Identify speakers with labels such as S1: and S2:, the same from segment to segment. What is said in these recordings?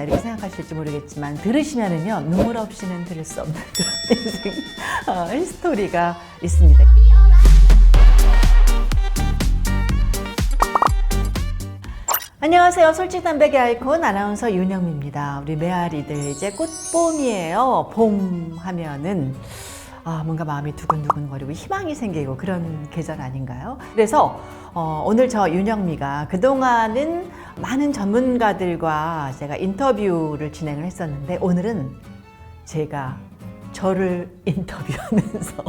S1: 이렇게 생각하실지 모르겠지만 들으시면은요 눈물 없이는 들을 수 없는 그런 인생 스토리가 있습니다. 안녕하세요. 솔직담백의 아이콘 아나운서 윤영미입니다. 우리 메아리들 이제 꽃봄이에요. 봄 하면은 뭔가 마음이 두근두근거리고 희망이 생기고 그런 계절 아닌가요? 그래서 오늘 저 윤영미가 그동안은 많은 전문가들과 제가 인터뷰를 진행을 했었는데 오늘은 제가 저를 인터뷰하면서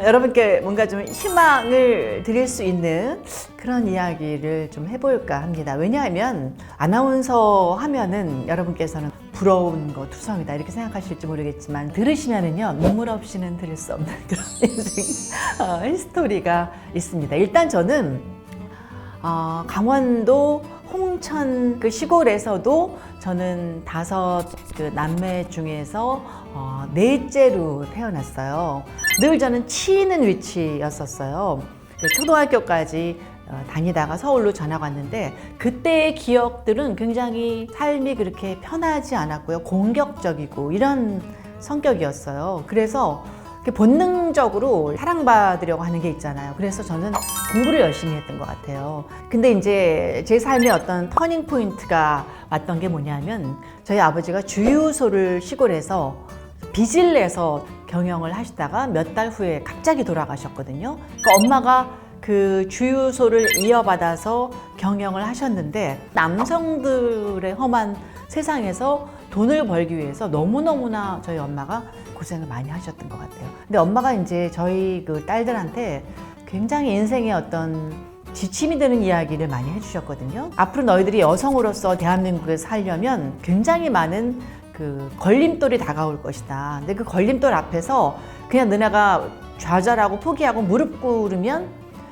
S1: 여러분께 뭔가 좀 희망을 드릴 수 있는 그런 이야기를 좀 해볼까 합니다. 왜냐하면 아나운서 하면은 여러분께서는 부러운 거 투성이다 이렇게 생각하실지 모르겠지만 들으시면은요 눈물 없이는 들을 수 없는 그런 인생 스토리가 있습니다. 일단 저는 강원도 홍천 그 시골에서도 저는 5 그 남매 중에서 넷째로 태어났어요. 늘 저는 치이는 위치였었어요. 초등학교까지 다니다가 서울로 전학 왔는데 그때의 기억들은 굉장히 삶이 그렇게 편하지 않았고요. 공격적이고 이런 성격이었어요. 그래서 본능적으로 사랑받으려고 하는 게 있잖아요. 그래서 저는 공부를 열심히 했던 것 같아요. 근데 이제 제 삶의 어떤 터닝 포인트가 왔던 게 뭐냐면 저희 아버지가 주유소를 시골에서 빚을 내서 경영을 하시다가 몇 달 후에 갑자기 돌아가셨거든요. 그러니까 엄마가 그 주유소를 이어받아서 경영을 하셨는데 남성들의 험한 세상에서 돈을 벌기 위해서 너무너무나 저희 엄마가 고생을 많이 하셨던 것 같아요. 근데 엄마가 이제 저희 그 딸들한테 굉장히 인생의 어떤 지침이 되는 이야기를 많이 해주셨거든요. 앞으로 너희들이 여성으로서 대한민국에 살려면 굉장히 많은 그 걸림돌이 다가올 것이다. 근데 그 걸림돌 앞에서 그냥 너네가 좌절하고 포기하고 무릎 꿇으면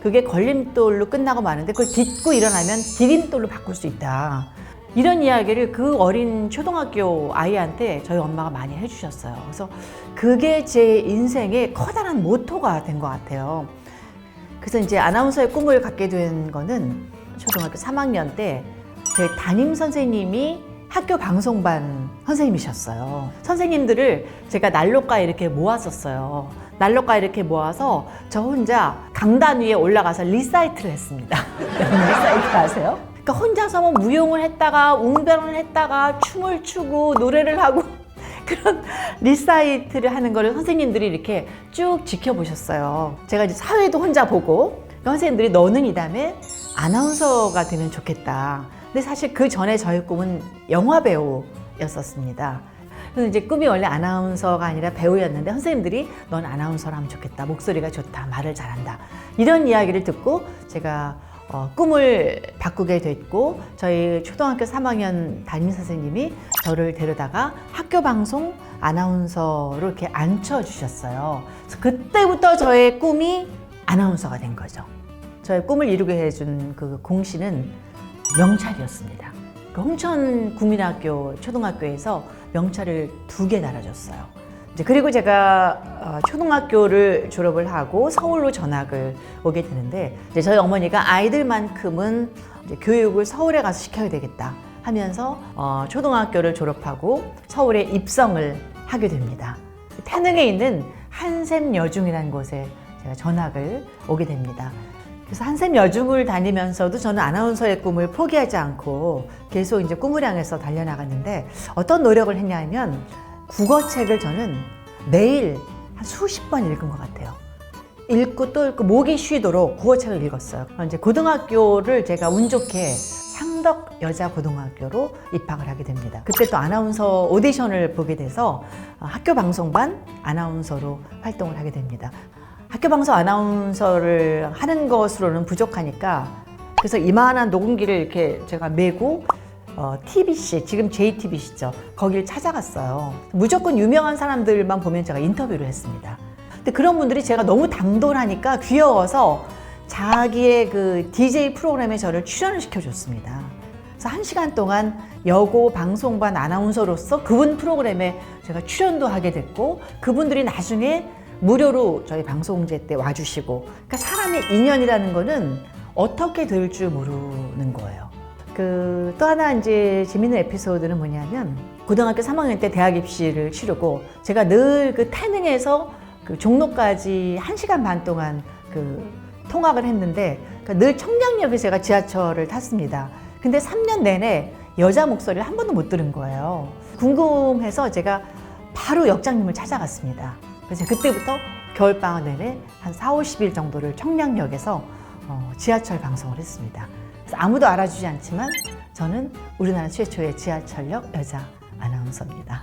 S1: 그게 걸림돌로 끝나고 마는데 그걸 딛고 일어나면 디딤돌로 바꿀 수 있다. 이런 이야기를 그 어린 초등학교 아이한테 저희 엄마가 많이 해주셨어요. 그래서 그게 제 인생의 커다란 모토가 된 것 같아요. 그래서 이제 아나운서의 꿈을 갖게 된 거는 초등학교 3학년 때 저희 담임 선생님이 학교 방송반 선생님이셨어요. 선생님들을 제가 난로가에 이렇게 모았었어요. 난로가에 이렇게 모아서 저 혼자 강단 위에 올라가서 리사이트를 했습니다. 리사이트 아세요? 그러니까 혼자서 뭐 무용을 했다가 웅변을 했다가 춤을 추고 노래를 하고 그런 리사이트를 하는 거를 선생님들이 이렇게 쭉 지켜보셨어요. 제가 이제 사회도 혼자 보고 선생님들이 너는 이 다음에 아나운서가 되면 좋겠다. 근데 사실 그 전에 저의 꿈은 영화 배우였었습니다. 그래서 이제 꿈이 원래 아나운서가 아니라 배우였는데 선생님들이 넌 아나운서로 하면 좋겠다. 목소리가 좋다. 말을 잘한다. 이런 이야기를 듣고 제가 꿈을 바꾸게 됐고 저희 초등학교 3학년 담임 선생님이 저를 데려다가 학교 방송 아나운서로 이렇게 앉혀주셨어요. 그래서 그때부터 저의 꿈이 아나운서가 된 거죠. 저의 꿈을 이루게 해준 그 공시는 명찰이었습니다. 그 홍천 국민학교 초등학교에서 명찰을 2개 달아줬어요. 그리고 제가 초등학교를 졸업을 하고 서울로 전학을 오게 되는데 이제 저희 어머니가 아이들만큼은 이제 교육을 서울에 가서 시켜야 되겠다 하면서 초등학교를 졸업하고 서울에 입성을 하게 됩니다. 태릉에 있는 한샘여중이라는 곳에 제가 전학을 오게 됩니다. 그래서 한샘여중을 다니면서도 저는 아나운서의 꿈을 포기하지 않고 계속 이제 꿈을 향해서 달려나갔는데 어떤 노력을 했냐면 국어책을 저는 매일 한 수십 번 읽은 것 같아요. 읽고 또 읽고 목이 쉬도록 국어책을 읽었어요. 이제 고등학교를 제가 운 좋게 상덕 여자고등학교로 입학을 하게 됩니다. 그때 또 아나운서 오디션을 보게 돼서 학교 방송반 아나운서로 활동을 하게 됩니다. 학교 방송 아나운서를 하는 것으로는 부족하니까 그래서 이만한 녹음기를 이렇게 제가 메고 TBC, 지금 JTBC죠. 거길 찾아갔어요. 무조건 유명한 사람들만 보면 제가 인터뷰를 했습니다. 근데 그런 분들이 제가 너무 당돌하니까 귀여워서 자기의 그 DJ 프로그램에 저를 출연을 시켜줬습니다. 그래서 1시간 동안 여고 방송반 아나운서로서 그분 프로그램에 제가 출연도 하게 됐고 그분들이 나중에 무료로 저희 방송제 때 와주시고 그러니까 사람의 인연이라는 거는 어떻게 될 줄 모르는 거예요. 또 하나 이제 재밌는 에피소드는 뭐냐면 고등학교 3학년 때 대학 입시를 치르고 제가 늘 그 태능에서 그 종로까지 1시간 반 동안 그 통학을 했는데 그러니까 늘 청량역에 제가 지하철을 탔습니다. 근데 3년 내내 여자 목소리를 한 번도 못 들은 거예요. 궁금해서 제가 바로 역장님을 찾아갔습니다. 그래서 그때부터 겨울방학 내내 한 4, 50일 정도를 청량역에서 지하철 방송을 했습니다. 그래서 아무도 알아주지 않지만 저는 우리나라 최초의 지하철역 여자 아나운서입니다.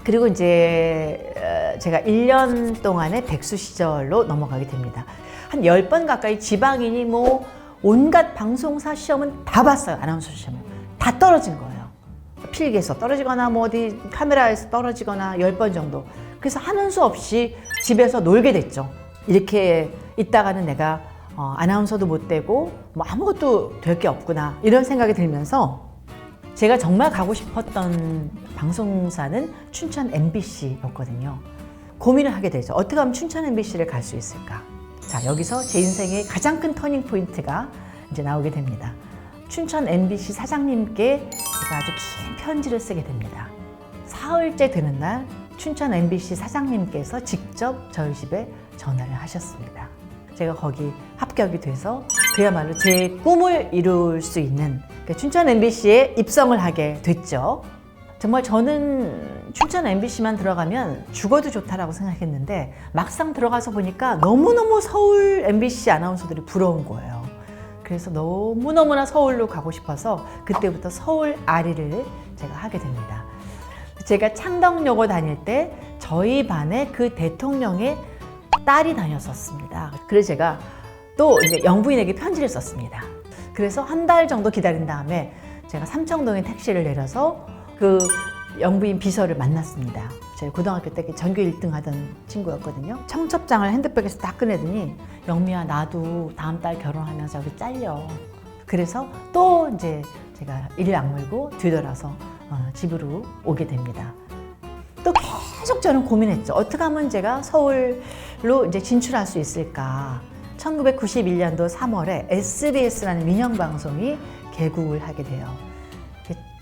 S1: 그리고 이제 제가 1년 동안의 백수 시절로 넘어가게 됩니다. 한 10번 가까이 지방인이 뭐 온갖 방송사 시험은 다 봤어요. 아나운서 시험은. 다 떨어진 거예요. 필기에서 떨어지거나 뭐 어디 카메라에서 떨어지거나 10번 정도. 그래서 하는 수 없이 집에서 놀게 됐죠. 이렇게 있다가는 내가 아나운서도 못 되고 뭐 아무것도 될 게 없구나 이런 생각이 들면서 제가 정말 가고 싶었던 방송사는 춘천 MBC였거든요. 고민을 하게 되죠. 어떻게 하면 춘천 MBC를 갈 수 있을까? 자, 여기서 제 인생의 가장 큰 터닝 포인트가 이제 나오게 됩니다. 춘천 MBC 사장님께 제가 아주 긴 편지를 쓰게 됩니다. 사흘째 되는 날 춘천 MBC 사장님께서 직접 저희 집에 전화를 하셨습니다. 제가 거기 합격이 돼서 그야말로 제 꿈을 이룰 수 있는 춘천 MBC에 입성을 하게 됐죠. 정말 저는 춘천 MBC만 들어가면 죽어도 좋다라고 생각했는데 막상 들어가서 보니까 너무너무 서울 MBC 아나운서들이 부러운 거예요. 그래서 너무너무나 서울로 가고 싶어서 그때부터 서울 아리를 제가 하게 됩니다. 제가 창덕여고 다닐 때 저희 반에 그 대통령의 딸이 다녔었습니다. 그래서 제가 또 이제 영부인에게 편지를 썼습니다. 그래서 한 달 정도 기다린 다음에 제가 삼청동에 택시를 내려서 그 영부인 비서를 만났습니다. 제가 고등학교 때 전교 1등 하던 친구였거든요. 청첩장을 핸드백에서 딱 꺼내더니 영미야 나도 다음 달 결혼하면서 여기 잘려. 그래서 또 이제 제가 이를 악물고 뒤돌아서 집으로 오게 됩니다. 또 계속 저는 고민했죠. 어떻게 하면 제가 서울로 이제 진출할 수 있을까. 1991년도 3월에 SBS라는 민영방송이 개국을 하게 돼요.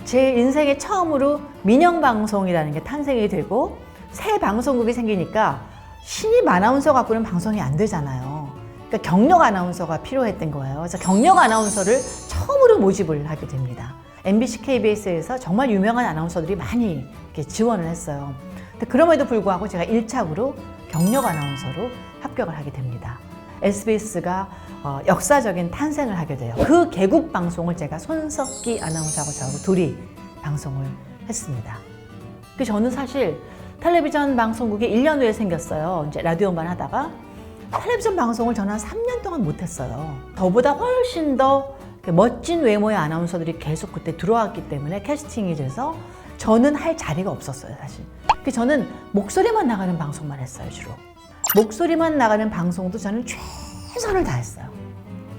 S1: 제 인생에 처음으로 민영방송이라는 게 탄생이 되고 새 방송국이 생기니까 신입 아나운서 갖고는 방송이 안 되잖아요. 그러니까 경력 아나운서가 필요했던 거예요. 그래서 경력 아나운서를 처음으로 모집을 하게 됩니다. MBC, KBS에서 정말 유명한 아나운서들이 많이 이렇게 지원을 했어요. 근데 그럼에도 불구하고 제가 1착으로 경력 아나운서로 합격을 하게 됩니다. SBS가 역사적인 탄생을 하게 돼요. 그 개국 방송을 제가 손석기 아나운서하고 저하고 둘이 방송을 했습니다. 저는 사실 텔레비전 방송국이 1년 후에 생겼어요. 이제 라디오만 하다가 텔레비전 방송을 저는 한 3년 동안 못했어요. 저보다 훨씬 더 멋진 외모의 아나운서들이 계속 그때 들어왔기 때문에 캐스팅이 돼서 저는 할 자리가 없었어요, 사실. 저는 목소리만 나가는 방송만 했어요, 주로. 목소리만 나가는 방송도 저는 최선을 다했어요.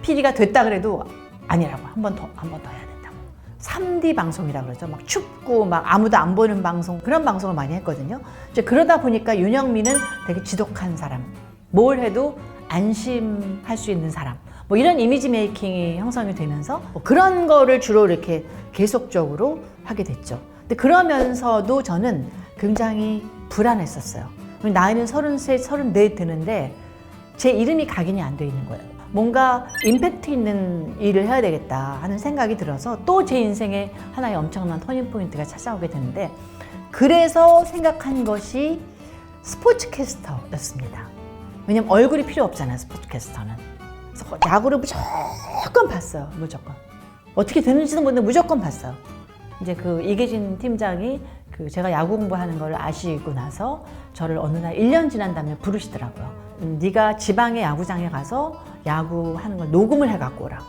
S1: PD가 됐다 그래도 아니라고 한 번 더 해야 된다고. 3D 방송이라고 그러죠. 막 춥고 막 아무도 안 보는 방송, 그런 방송을 많이 했거든요. 이제 그러다 보니까 윤영미는 되게 지독한 사람, 뭘 해도 안심할 수 있는 사람, 뭐 이런 이미지 메이킹이 형성이 되면서 그런 거를 주로 이렇게 계속적으로 하게 됐죠. 근데 그러면서도 저는 굉장히 불안했었어요. 나이는 33, 34 되는데 제 이름이 각인이 안 돼 있는 거예요. 뭔가 임팩트 있는 일을 해야 되겠다 하는 생각이 들어서 또 제 인생에 하나의 엄청난 터닝포인트가 찾아오게 되는데, 그래서 생각한 것이 스포츠캐스터였습니다. 왜냐면 얼굴이 필요 없잖아요, 스포츠캐스터는. 그래서 야구를 무조건 봤어요, 무조건. 어떻게 되는지도 모르는데 무조건 봤어요. 이제 그 이계진 팀장이 제가 야구 공부하는 걸 아시고 나서 저를 어느 날 1년 지난 다음에 부르시더라고요. 네가 지방의 야구장에 가서 야구하는 걸 녹음을 해갖고 오라고.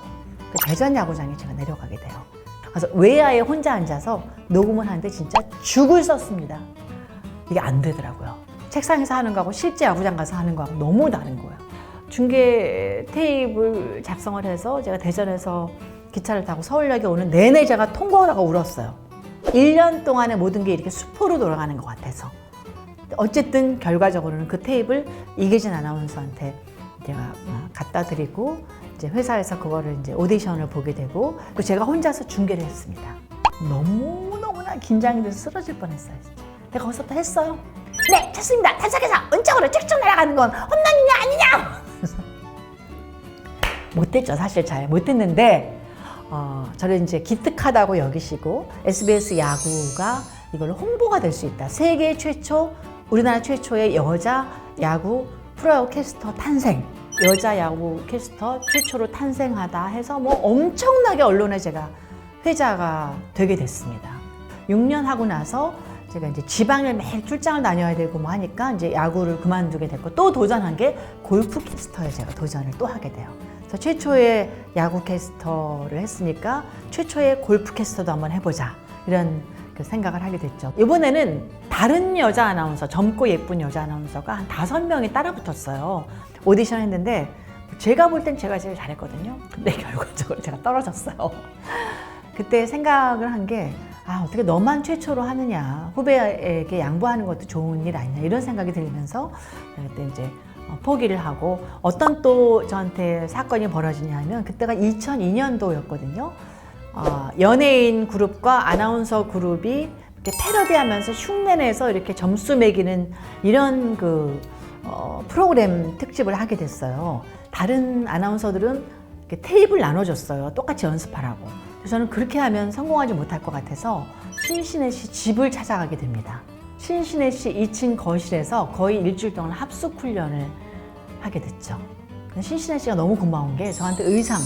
S1: 대전 야구장에 제가 내려가게 돼요. 그래서 외야에 혼자 앉아서 녹음을 하는데 진짜 죽을 썼습니다. 이게 안 되더라고요. 책상에서 하는 거하고 실제 야구장 가서 하는 거하고 너무 다른 거예요. 중계 테이프를 작성을 해서 제가 대전에서 기차를 타고 서울역에 오는 내내 제가 통곡을 하고 울었어요. 1년 동안의 모든 게 이렇게 수포로 돌아가는 것 같아서. 어쨌든 결과적으로는 그 테이프를 이계진 아나운서한테 제가 갖다 드리고 이제 회사에서 그거를 이제 오디션을 보게 되고 그 제가 혼자서 중계를 했습니다. 너무나 긴장이 돼서 쓰러질 뻔했어요. 진짜. 근데 거기서 또 했어요. 네, 좋습니다. 탄석에서 은쪽으로 쭉쭉 날아가는 건 홈런이냐 아니냐? 못했죠. 사실 잘 못했는데 저를 이제 기특하다고 여기시고 SBS 야구가 이걸로 홍보가 될 수 있다. 세계 최초, 우리나라 최초의 여자 야구 프로야구 캐스터 탄생. 여자 야구 캐스터 최초로 탄생하다 해서 뭐 엄청나게 언론에 제가 회자가 되게 됐습니다. 6년 하고 나서 제가 이제 지방을 매일 출장을 다녀야 되고 뭐 하니까 이제 야구를 그만두게 됐고 또 도전한 게 골프 캐스터에 제가 도전을 또 하게 돼요. 그래서 최초의 야구 캐스터를 했으니까 최초의 골프 캐스터도 한번 해보자 이런 그 생각을 하게 됐죠. 이번에는 다른 여자 아나운서, 젊고 예쁜 여자 아나운서가 한 5명이 따라붙었어요. 오디션 했는데 제가 볼 땐 제가 제일 잘했거든요. 근데 결과적으로 제가 떨어졌어요. 그때 생각을 한 게 어떻게 너만 최초로 하느냐, 후배에게 양보하는 것도 좋은 일 아니냐 이런 생각이 들면서 그때 이제 포기를 하고 어떤 또 저한테 사건이 벌어지냐 하면 그때가 2002년도였거든요. 연예인 그룹과 아나운서 그룹이 이렇게 패러디하면서 흉내내서 이렇게 점수 매기는 이런 프로그램 특집을 하게 됐어요. 다른 아나운서들은 이렇게 테이블 나눠줬어요. 똑같이 연습하라고. 그래서 저는 그렇게 하면 성공하지 못할 것 같아서 신신혜 씨 집을 찾아가게 됩니다. 신신혜 씨 2층 거실에서 거의 일주일 동안 합숙 훈련을 하게 됐죠. 신신혜 씨가 너무 고마운 게 저한테 의상,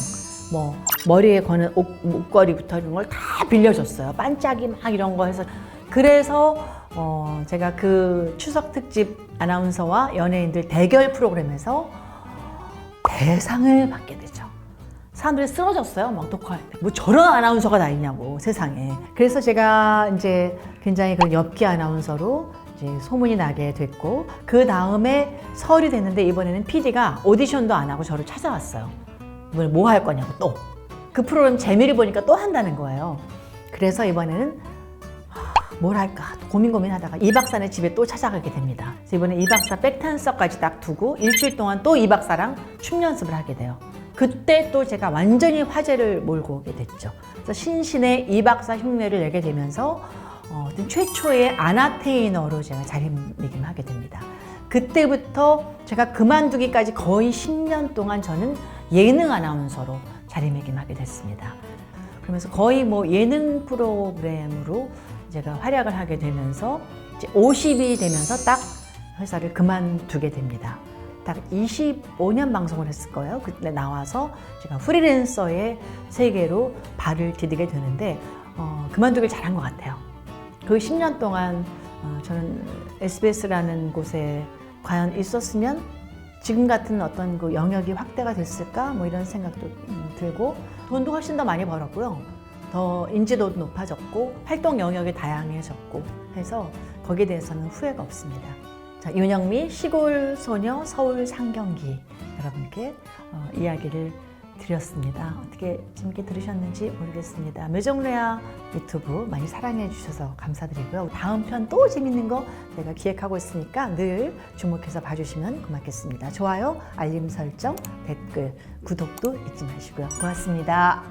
S1: 뭐 머리에 거는 목걸이부터 이런 걸 다 빌려줬어요. 반짝이 막 이런 거 해서. 그래서 제가 그 추석 특집 아나운서와 연예인들 대결 프로그램에서 대상을 받게 되죠. 사람들이 쓰러졌어요. 막 녹화할 때. 뭐 저런 아나운서가 다 있냐고 세상에. 그래서 제가 이제 굉장히 그 엽기 아나운서로 이제 소문이 나게 됐고 그 다음에 설이 됐는데 이번에는 PD가 오디션도 안 하고 저를 찾아왔어요. 이번에 뭐 할 거냐고 또. 그 프로그램 재미를 보니까 또 한다는 거예요. 그래서 이번에는 뭘 할까 고민하다가 이 박사네 집에 또 찾아가게 됩니다. 그래서 이번에 이 박사 백탄서까지 딱 두고 일주일 동안 또 이 박사랑 춤 연습을 하게 돼요. 그때 또 제가 완전히 화제를 몰고 오게 됐죠. 그래서 신신의 이 박사 흉내를 내게 되면서 어떤 최초의 아나테이너로 제가 자리매김하게 됩니다. 그때부터 제가 그만두기까지 거의 10년 동안 저는 예능 아나운서로 자리매김하게 됐습니다. 그러면서 거의 뭐 예능 프로그램으로 제가 활약을 하게 되면서 이제 50이 되면서 딱 회사를 그만두게 됩니다. 딱 25년 방송을 했을 거예요. 그때 나와서 제가 프리랜서의 세계로 발을 디디게 되는데 그만두길 잘한 것 같아요. 그 10년 동안 저는 SBS라는 곳에 과연 있었으면 지금 같은 어떤 그 영역이 확대가 됐을까? 뭐 이런 생각도 들고 돈도 훨씬 더 많이 벌었고요. 더 인지도도 높아졌고 활동 영역이 다양해졌고 해서 거기에 대해서는 후회가 없습니다. 자, 윤영미 시골 소녀 서울 상경기 여러분께 이야기를 드렸습니다. 어떻게 재밌게 들으셨는지 모르겠습니다. 묘정레아 유튜브 많이 사랑해 주셔서 감사드리고요. 다음 편 또 재밌는 거 제가 기획하고 있으니까 늘 주목해서 봐주시면 고맙겠습니다. 좋아요, 알림 설정, 댓글, 구독도 잊지 마시고요. 고맙습니다.